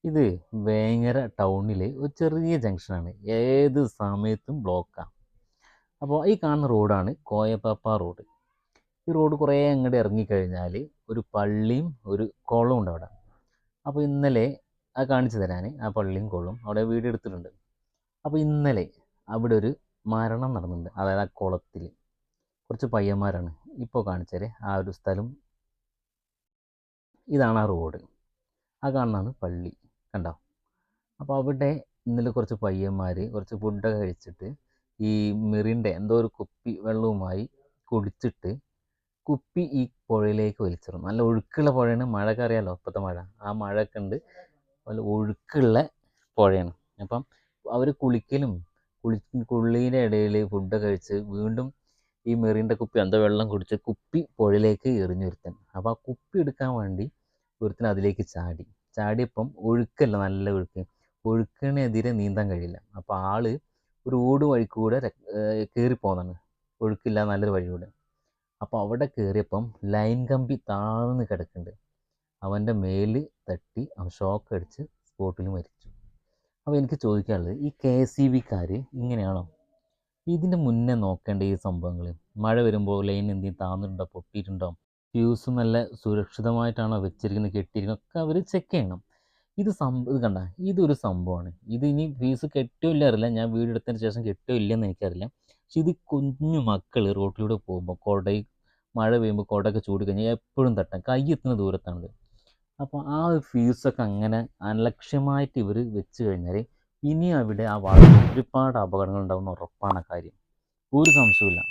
ഇത് വേങ്ങര ടൗണിലെ ഒരു ചെറിയ ജംഗ്ഷനാണ്. ഏത് സമയത്തും ബ്ലോക്കാണ്. അപ്പോൾ ഈ കാണുന്ന റോഡാണ് കോയപ്പാപ്പ റോഡ്. ഈ റോഡ് കുറേ അങ്ങോട്ട് ഇറങ്ങിക്കഴിഞ്ഞാൽ ഒരു പള്ളിയും ഒരു കുളവും ഉണ്ട് അവിടെ. അപ്പോൾ ഇന്നലെ അത് കാണിച്ചു തരാൻ ആ പള്ളിയും കുളവും അവിടെ വീഡിയോ എടുത്തിട്ടുണ്ട്. അപ്പോൾ ഇന്നലെ അവിടെ ഒരു മരണം നടന്നിട്ടുണ്ട്. അതായത് ആ കുളത്തിൽ കുറച്ച് പയ്യന്മാരാണ്. ഇപ്പോൾ കാണിച്ചാൽ ആ ഒരു സ്ഥലം ഇതാണ് ആ റോഡ്. ആ കാണുന്നതാണ് പള്ളി. കണ്ടോ? അപ്പോൾ അവിടെ ഇന്നലെ കുറച്ച് പയ്യന്മാർ കുറച്ച് ഫുഡൊക്കെ കഴിച്ചിട്ട് ഈ മിറിൻ്റെ എന്തോ ഒരു കുപ്പി വെള്ളവുമായി കുടിച്ചിട്ട് കുപ്പി ഈ പുഴയിലേക്ക് വലിച്ചെറിഞ്ഞു. നല്ല ഒഴുക്കുള്ള പുഴയാണ്. മഴയൊക്കെ അറിയാമല്ലോ, ഇപ്പോഴത്തെ മഴ. ആ മഴയൊക്കെ ഉണ്ട്, നല്ല ഒഴുക്കുള്ള പുഴയാണ്. അപ്പം അവർ കുളിക്കലും കുളീൻ്റെ ഇടയിൽ ഫുഡൊക്കെ കഴിച്ച് വീണ്ടും ഈ മെറിൻ്റെ കുപ്പി എന്തോ വെള്ളം കുടിച്ച് കുപ്പി പുഴയിലേക്ക് എറിഞ്ഞൊരുത്തൻ. അപ്പോൾ ആ കുപ്പി എടുക്കാൻ വേണ്ടി ഒരുത്തൻ അതിലേക്ക് ചാടിയപ്പം ഒഴുക്കല്ല, നല്ല ഒഴുക്ക്. ഒഴുക്കിനെതിരെ നീന്താൻ കഴിയില്ല. അപ്പോൾ ആള് ഒരു ഓട് വഴി കൂടെ കയറി പോകുന്നതാണ്, ഒഴുക്കില്ല നല്ലൊരു വഴിയൂടെ. അപ്പോൾ അവിടെ കയറിയപ്പം ലൈൻ കമ്പി താഴ്ന്ന് കിടക്കുന്നുണ്ട്. അവൻ്റെ മേല് തട്ടി അവൻ ഷോക്ക് അടിച്ച് സ്പോട്ടിൽ മരിച്ചു. അപ്പോൾ എനിക്ക് ചോദിക്കാനുള്ളത്, ഈ KSEBക്കാർ ഇങ്ങനെയാണോ? ഇതിൻ്റെ മുന്നേ നോക്കേണ്ട ഈ സംഭവങ്ങൾ? മഴ വരുമ്പോൾ ലൈൻ എന്തെങ്കിലും താന്നിട്ടുണ്ടോ, പൊട്ടിയിട്ടുണ്ടോ, ഫ്യൂസ് നല്ല സുരക്ഷിതമായിട്ടാണോ വെച്ചിരിക്കുന്നത്, കെട്ടിയിരിക്കുന്നത് ഒക്കെ അവർ ചെക്ക് ചെയ്യണം. ഇത് കണ്ട, ഇതൊരു സംഭവമാണ്. ഇത് ഇനി ഫീസ് കെട്ടോ ഇല്ല അറിയില്ല, ഞാൻ വീട് എടുത്തതിന് ശേഷം കെട്ടോ ഇല്ലെന്ന് എനിക്കറിയില്ല. പക്ഷെ ഇത് കുഞ്ഞു മക്കൾ റോട്ടിലൂടെ പോകുമ്പോൾ മഴ പെയ്യുമ്പോൾ കുടയൊക്കെ ചൂടി കഴിഞ്ഞാൽ എപ്പോഴും തട്ടാം, കൈ എത്തുന്ന ദൂരത്താണിത്. അപ്പോൾ ആ ഒരു ഫീസൊക്കെ അങ്ങനെ അലക്ഷ്യമായിട്ട് ഇവർ വെച്ച് കഴിഞ്ഞാൽ ഇനി അവിടെ ആ വളരെ ഒരുപാട് അപകടങ്ങൾ ഉണ്ടാകുന്ന ഉറപ്പാണ് കാര്യം, ഒരു സംശയമില്ല.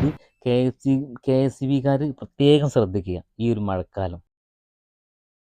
ഇത് KSEBക്കാർ പ്രത്യേകം ശ്രദ്ധിക്കുക ഈ ഒരു മഴക്കാലം.